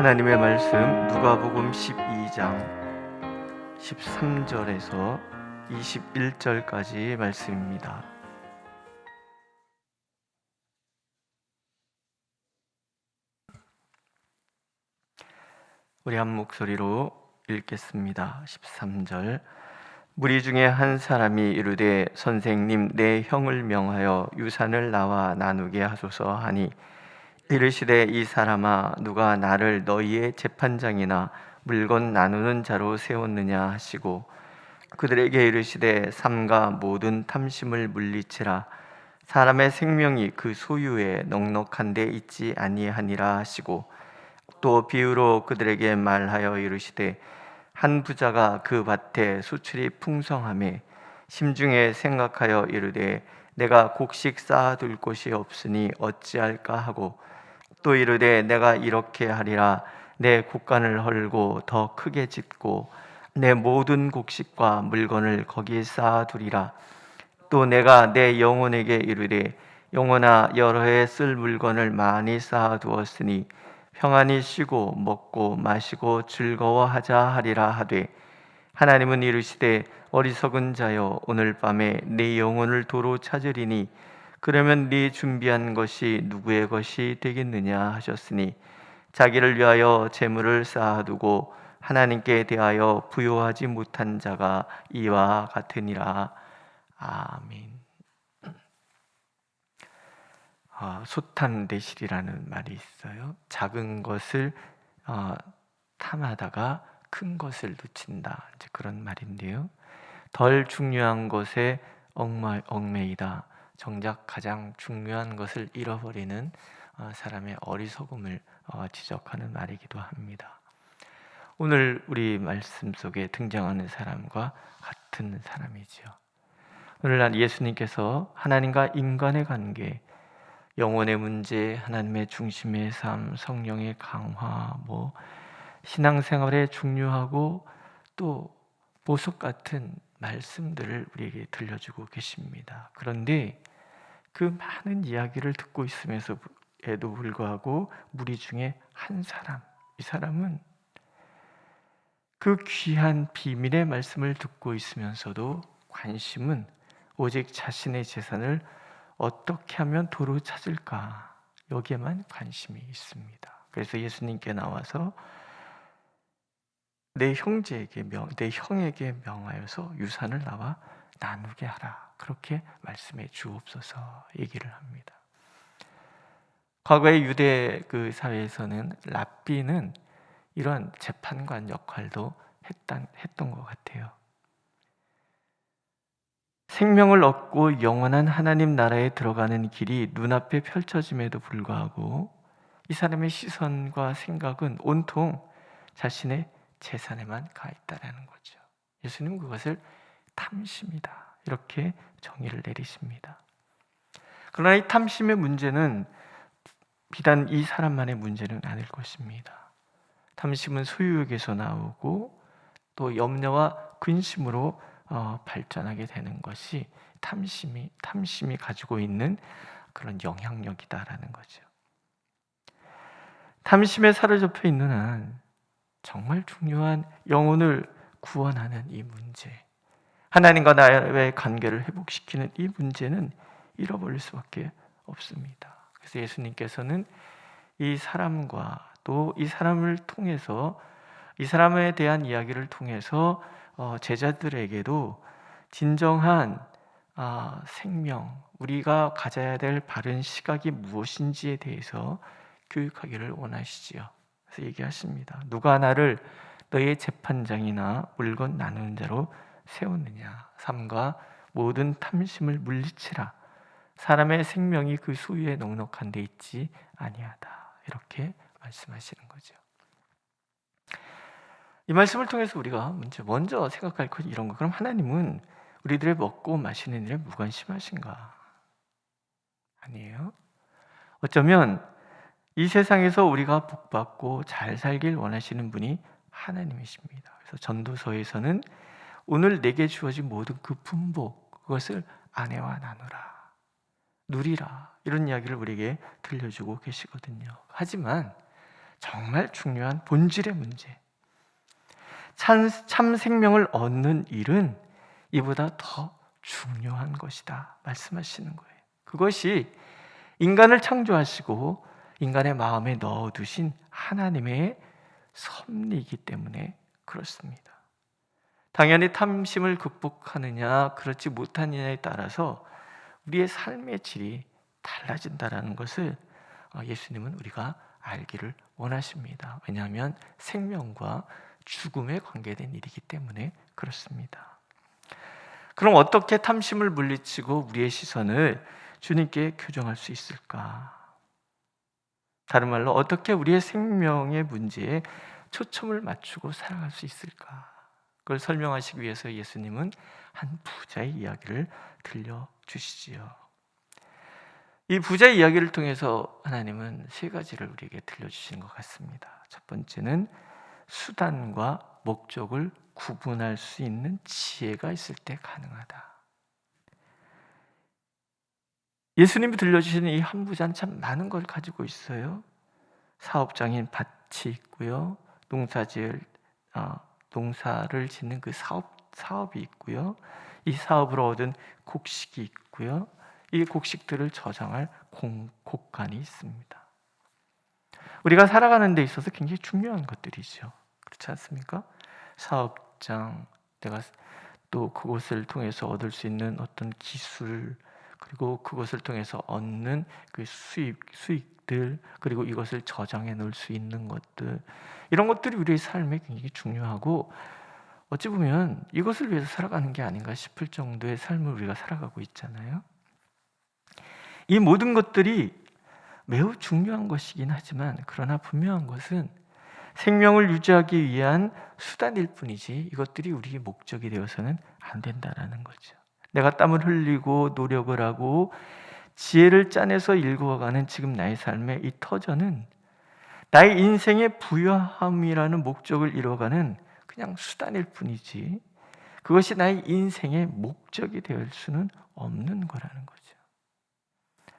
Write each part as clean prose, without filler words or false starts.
하나님의 말씀 누가복음 12장 13절에서 21절까지 말씀입니다. 우리 한 목소리로 읽겠습니다. 13절. 무리 중에 한 사람이 이르되 선생님, 내 형을 명하여 유산을 나와 나누게 하소서 하니, 이르시되 이 사람아, 누가 나를 너희의 재판장이나 물건 나누는 자로 세웠느냐 하시고, 그들에게 이르시되 삼가 모든 탐심을 물리치라. 사람의 생명이 그 소유에 넉넉한 데 있지 아니하니라 하시고, 또 비유로 그들에게 말하여 이르시되 한 부자가 그 밭에 수출이 풍성하매 심중에 생각하여 이르되 내가 곡식 쌓아둘 곳이 없으니 어찌할까 하고, 또 이르되 내가 이렇게 하리라. 내 곡간을 헐고 더 크게 짓고 내 모든 곡식과 물건을 거기에 쌓아두리라. 또 내가 내 영혼에게 이르되 영혼아, 여러 해 쓸 물건을 많이 쌓아두었으니 평안히 쉬고 먹고 마시고 즐거워하자 하리라 하되, 하나님은 이르시되 어리석은 자여, 오늘 밤에 네 영혼을 도로 찾으리니 그러면 네 준비한 것이 누구의 것이 되겠느냐 하셨으니, 자기를 위하여 재물을 쌓아두고 하나님께 대하여 부요하지 못한 자가 이와 같으니라. 아멘. 소탄대실이라는 말이 있어요. 작은 것을 탐하다가 큰 것을 놓친다, 이제 그런 말인데요. 덜 중요한 것에 얽매이다. 정작 가장 중요한 것을 잃어버리는 사람의 어리석음을 지적하는 말이기도 합니다. 오늘 우리 말씀 속에 등장하는 사람과 같은 사람이지요. 오늘날 예수님께서 하나님과 인간의 관계, 영혼의 문제, 하나님의 중심의 삶, 성령의 강화, 신앙생활에 중요하고 또 보석 같은 말씀들을 우리에게 들려주고 계십니다. 그런데 그 많은 이야기를 듣고 있으면서에도 불구하고 무리 중에 한 사람, 이 사람은 그 귀한 비밀의 말씀을 듣고 있으면서도 관심은 오직 자신의 재산을 어떻게 하면 도로 찾을까, 여기에만 관심이 있습니다. 그래서 예수님께 나와서 내 형에게 명하여서 유산을 나와 나누게 하라, 그렇게 말씀해 주옵소서 얘기를 합니다. 과거의 유대 그 사회에서는 랍비는 이런 재판관 역할도 했던 것 같아요. 생명을 얻고 영원한 하나님 나라에 들어가는 길이 눈앞에 펼쳐짐에도 불구하고 이 사람의 시선과 생각은 온통 자신의 재산에만 가 있다라는 거죠. 예수님은 그것을 탐심이다, 이렇게 정의를 내리십니다. 그러나 이 탐심의 문제는 비단 이 사람만의 문제는 아닐 것입니다. 탐심은 소유욕에서 나오고 또 염려와 근심으로 발전하게 되는 것이 탐심이 가지고 있는 그런 영향력이다라는 거죠. 탐심에 사로잡혀 있는 한 정말 중요한 영혼을 구원하는 이 문제, 하나님과 나의 관계를 회복시키는 이 문제는 잃어버릴 수밖에 없습니다. 그래서 예수님께서는 이 사람과 또 이 사람을 통해서, 이 사람에 대한 이야기를 통해서 제자들에게도 진정한 생명, 우리가 가져야 될 바른 시각이 무엇인지에 대해서 교육하기를 원하시지요. 그래서 얘기하십니다. 누가 나를 너의 재판장이나 물건 나누는 자로 세우느냐. 삼가 모든 탐심을 물리치라. 사람의 생명이 그 소유에 넉넉한 데 있지 아니하다. 이렇게 말씀하시는 거죠. 이 말씀을 통해서 우리가 먼저 생각할 것 이런 거. 그럼 하나님은 우리들의 먹고 마시는 일에 무관심하신가? 아니에요. 어쩌면 이 세상에서 우리가 복받고 잘 살길 원하시는 분이 하나님이십니다. 그래서 전도서에서는 오늘 내게 주어진 모든 그 분복, 그것을 아내와 나누라, 누리라, 이런 이야기를 우리에게 들려주고 계시거든요. 하지만 정말 중요한 본질의 문제. 참 생명을 얻는 일은 이보다 더 중요한 것이다 말씀하시는 거예요. 그것이 인간을 창조하시고 인간의 마음에 넣어두신 하나님의 섭리이기 때문에 그렇습니다. 당연히 탐심을 극복하느냐 그렇지 못하느냐에 따라서 우리의 삶의 질이 달라진다는 것을 예수님은 우리가 알기를 원하십니다. 왜냐하면 생명과 죽음에 관계된 일이기 때문에 그렇습니다. 그럼 어떻게 탐심을 물리치고 우리의 시선을 주님께 교정할 수 있을까? 다른 말로 어떻게 우리의 생명의 문제에 초점을 맞추고 살아갈 수 있을까? 그걸 설명하시기 위해서 예수님은 한 부자의 이야기를 들려주시지요. 이 부자의 이야기를 통해서 하나님은 세 가지를 우리에게 들려주시는 것 같습니다. 첫 번째는 수단과 목적을 구분할 수 있는 지혜가 있을 때 가능하다. 예수님이 들려주시는 이 한 부자는 참 많은 걸 가지고 있어요. 사업장인 밭이 있고요. 농사를 짓는 그 사업이 있고요. 이 사업으로 얻은 곡식이 있고요. 이 곡식들을 저장할 곡간이 있습니다. 우리가 살아가는 데 있어서 굉장히 중요한 것들이죠. 그렇지 않습니까? 사업장, 내가 또 그것을 통해서 얻을 수 있는 어떤 기술, 그리고 그것을 통해서 얻는 그 수익들, 그리고 이것을 저장해 놓을 수 있는 것들, 이런 것들이 우리의 삶에 굉장히 중요하고 어찌 보면 이것을 위해서 살아가는 게 아닌가 싶을 정도의 삶을 우리가 살아가고 있잖아요. 이 모든 것들이 매우 중요한 것이긴 하지만 그러나 분명한 것은 생명을 유지하기 위한 수단일 뿐이지 이것들이 우리의 목적이 되어서는 안 된다는 거죠. 내가 땀을 흘리고 노력을 하고 지혜를 짜내서 일구어가는 지금 나의 삶의 이 터전은 나의 인생의 부유함이라는 목적을 이뤄가는 그냥 수단일 뿐이지 그것이 나의 인생의 목적이 될 수는 없는 거라는 거죠.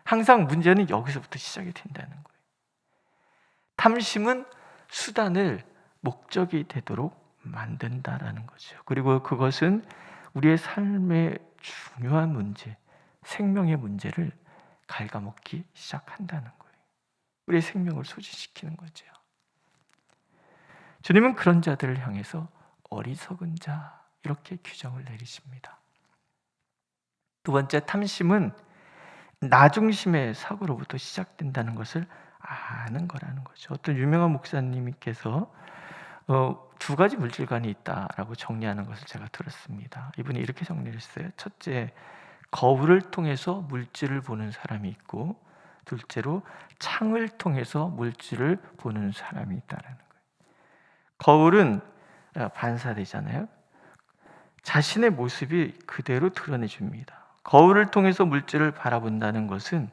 항상 문제는 여기서부터 시작이 된다는 거예요. 탐심은 수단을 목적이 되도록 만든다라는 거죠. 그리고 그것은 우리의 삶의 중요한 문제, 생명의 문제를 갉아먹기 시작한다는 거예요. 우리의 생명을 소진시키는 거죠. 주님은 그런 자들을 향해서 어리석은 자 이렇게 규정을 내리십니다. 두 번째, 탐심은 나 중심의 사고로부터 시작된다는 것을 아는 거라는 거죠. 어떤 유명한 목사님께서 두 가지 물질관이 있다라고 정리하는 것을 제가 들었습니다. 이분이 이렇게 정리를 했어요. 첫째, 거울을 통해서 물질을 보는 사람이 있고, 둘째로 창을 통해서 물질을 보는 사람이 있다는 거예요. 거울은 반사되잖아요. 자신의 모습이 그대로 드러내줍니다. 거울을 통해서 물질을 바라본다는 것은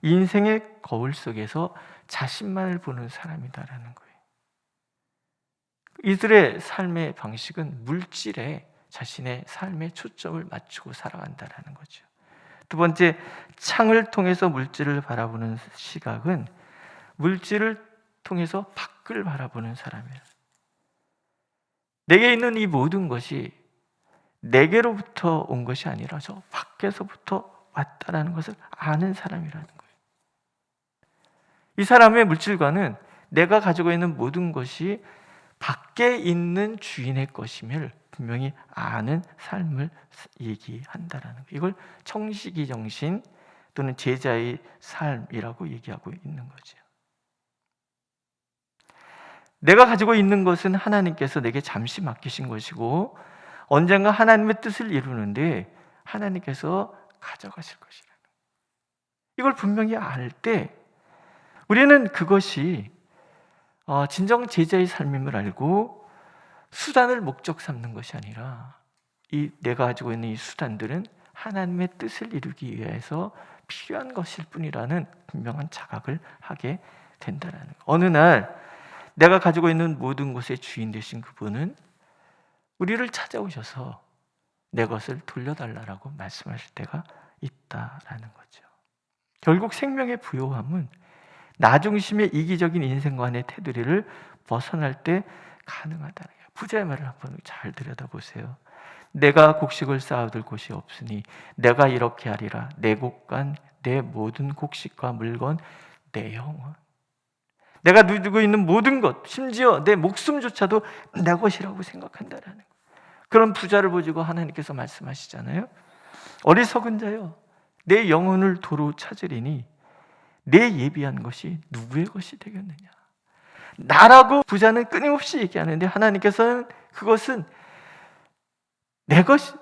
인생의 거울 속에서 자신만을 보는 사람이다라는 거예요. 이들의 삶의 방식은 물질에 자신의 삶의 초점을 맞추고 살아간다라는 거죠. 두 번째, 창을 통해서 물질을 바라보는 시각은 물질을 통해서 밖을 바라보는 사람이에요. 내게 있는 이 모든 것이 내게로부터 온 것이 아니라 저 밖에서부터 왔다라는 것을 아는 사람이라는 거예요. 이 사람의 물질관은 내가 가지고 있는 모든 것이 밖에 있는 주인의 것임을 분명히 아는 삶을 얘기한다라는 거예요. 이걸 청시기 정신 또는 제자의 삶이라고 얘기하고 있는 거죠. 내가 가지고 있는 것은 하나님께서 내게 잠시 맡기신 것이고 언젠가 하나님의 뜻을 이루는데 하나님께서 가져가실 것이라는 거예요. 이걸 분명히 알 때 우리는 그것이 진정 제자의 삶임을 알고 수단을 목적 삼는 것이 아니라 이 내가 가지고 있는 이 수단들은 하나님의 뜻을 이루기 위해서 필요한 것일 뿐이라는 분명한 자각을 하게 된다는 거예요. 어느 날 내가 가지고 있는 모든 것의 주인 되신 그분은 우리를 찾아오셔서 내 것을 돌려달라고 말씀하실 때가 있다라는 거죠. 결국 생명의 부요함은 나 중심의 이기적인 인생관의 테두리를 벗어날 때 가능하다는 거예요. 부자의 말을 한번 잘 들여다보세요. 내가 곡식을 쌓아둘 곳이 없으니 내가 이렇게 하리라. 내 곳간 내 모든 곡식과 물건 내 영혼, 내가 누리고 있는 모든 것, 심지어 내 목숨조차도 내 것이라고 생각한다라는 거예요. 그런 부자를 보시고 하나님께서 말씀하시잖아요. 어리석은 자여, 내 영혼을 도로 찾으리니 내 예비한 것이 누구의 것이 되겠느냐. 나라고 부자는 끊임없이 얘기하는데 하나님께서는 그것은 내 것이,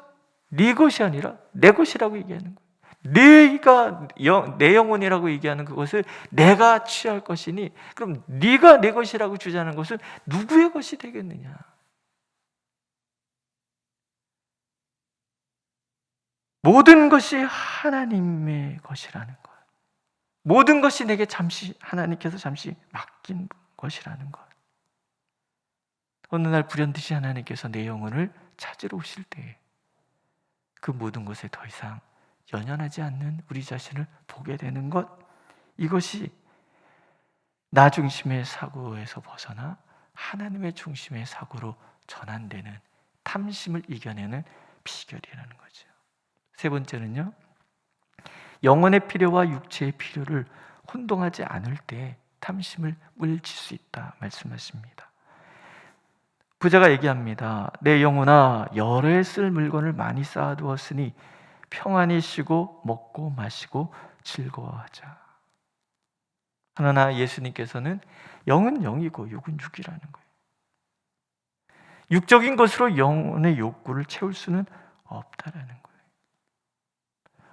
네 것이 아니라 내 것이라고 얘기하는 거예요. 네가 내 영혼이라고 얘기하는 그것을 내가 취할 것이니 그럼 네가 내 것이라고 주장하는 것은 누구의 것이 되겠느냐. 모든 것이 하나님의 것이라는 것, 모든 것이 내게 하나님께서 잠시 맡긴 것이라는 것. 어느 날 불현듯이 하나님께서 내 영혼을 찾으러 오실 때 그 모든 것에 더 이상 연연하지 않는 우리 자신을 보게 되는 것, 이것이 나 중심의 사고에서 벗어나 하나님의 중심의 사고로 전환되는, 탐심을 이겨내는 비결이라는 거죠. 세 번째는요, 영혼의 필요와 육체의 필요를 혼동하지 않을 때 탐심을 물리칠 수 있다 말씀하십니다. 부자가 얘기합니다. 내 영혼아, 여러 해 쓸 물건을 많이 쌓아두었으니 평안히 쉬고 먹고 마시고 즐거워하자. 그러나 예수님께서는 영은 영이고 육은 육이라는 거예요. 육적인 것으로 영혼의 욕구를 채울 수는 없다라는 거예요.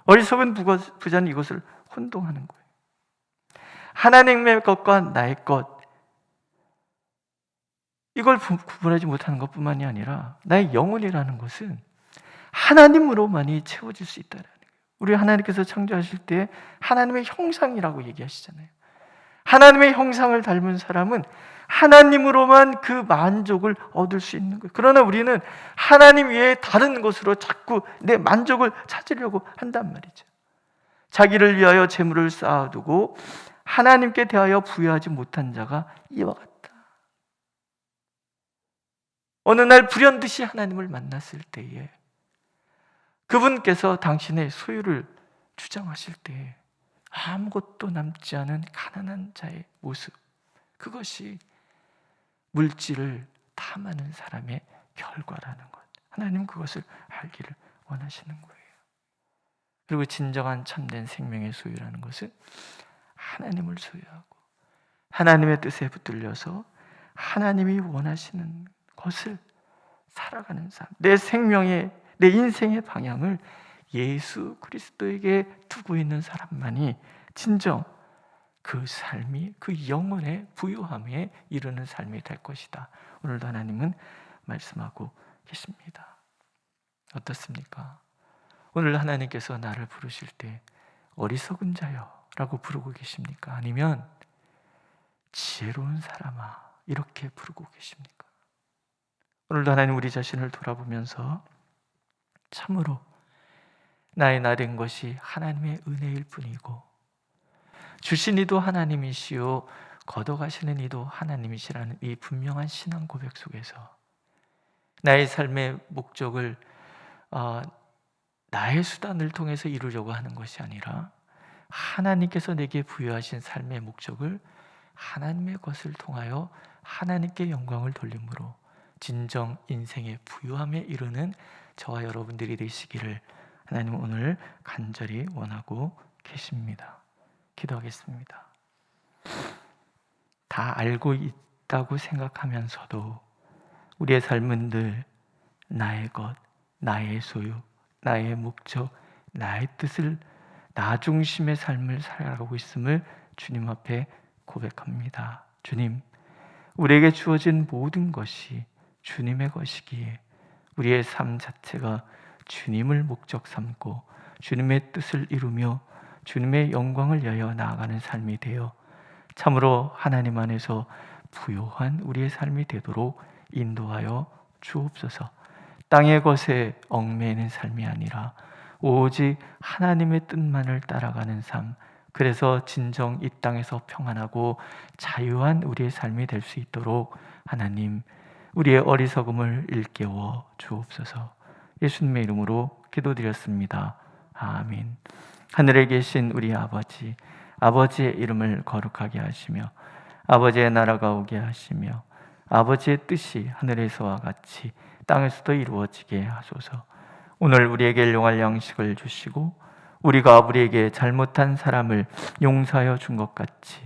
어리석은 부자는 이것을 혼동하는 거예요. 하나님의 것과 나의 것, 이걸 구분하지 못하는 것뿐만이 아니라 나의 영혼이라는 것은 하나님으로만이 채워질 수 있다는 거예요. 우리 하나님께서 창조하실 때 하나님의 형상이라고 얘기하시잖아요. 하나님의 형상을 닮은 사람은 하나님으로만 그 만족을 얻을 수 있는 거예요. 그러나 우리는 하나님 외에 다른 것으로 자꾸 내 만족을 찾으려고 한단 말이죠. 자기를 위하여 재물을 쌓아두고 하나님께 대하여 부여하지 못한 자가 이와 같다. 어느 날 불현듯이 하나님을 만났을 때에 그분께서 당신의 소유를 주장하실 때 아무것도 남지 않은 가난한 자의 모습, 그것이 물질을 탐하는 사람의 결과라는 것. 하나님 그것을 알기를 원하시는 거예요. 그리고 진정한 참된 생명의 소유라는 것은 하나님을 소유하고 하나님의 뜻에 붙들려서 하나님이 원하시는 것을 살아가는 삶, 내 생명의, 내 인생의 방향을 예수 그리스도에게 두고 있는 사람만이 진정 그 삶이, 그 영혼의 부유함에 이르는 삶이 될 것이다. 오늘도 하나님은 말씀하고 계십니다. 어떻습니까? 오늘 하나님께서 나를 부르실 때 어리석은 자여 라고 부르고 계십니까? 아니면 지혜로운 사람아 이렇게 부르고 계십니까? 오늘도 하나님 우리 자신을 돌아보면서 참으로 나의 나 된 것이 하나님의 은혜일 뿐이고 주신 이도 하나님이시요 걷어가시는 이도 하나님이시라는 이 분명한 신앙 고백 속에서 나의 삶의 목적을 나의 수단을 통해서 이루려고 하는 것이 아니라 하나님께서 내게 부여하신 삶의 목적을 하나님의 것을 통하여 하나님께 영광을 돌림으로 진정 인생의 부유함에 이르는 저와 여러분들이 되시기를 하나님 오늘 간절히 원하고 계십니다. 기도하겠습니다. 다 알고 있다고 생각하면서도 우리의 삶은 늘 나의 것, 나의 소유, 나의 목적, 나의 뜻을 나 중심의 삶을 살아가고 있음을 주님 앞에 고백합니다. 주님, 우리에게 주어진 모든 것이 주님의 것이기에 우리의 삶 자체가 주님을 목적 삼고 주님의 뜻을 이루며 주님의 영광을 위하여 나아가는 삶이 되어 참으로 하나님 안에서 부요한 우리의 삶이 되도록 인도하여 주옵소서. 땅의 것에 얽매이는 삶이 아니라 오직 하나님의 뜻만을 따라가는 삶, 그래서 진정 이 땅에서 평안하고 자유한 우리의 삶이 될 수 있도록 하나님, 우리의 어리석음을 일깨워 주옵소서. 예수님의 이름으로 기도드렸습니다. 아멘. 하늘에 계신 우리 아버지, 아버지의 이름을 거룩하게 하시며 아버지의 나라가 오게 하시며 아버지의 뜻이 하늘에서와 같이 땅에서도 이루어지게 하소서. 오늘 우리에게 일용할 양식을 주시고 우리가 우리에게 잘못한 사람을 용서하여 준 것 같이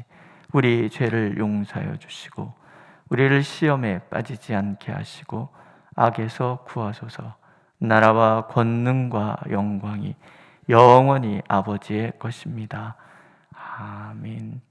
우리 죄를 용서하여 주시고 우리를 시험에 빠지지 않게 하시고 악에서 구하소서. 나라와 권능과 영광이 영원히 아버지의 것입니다. 아멘.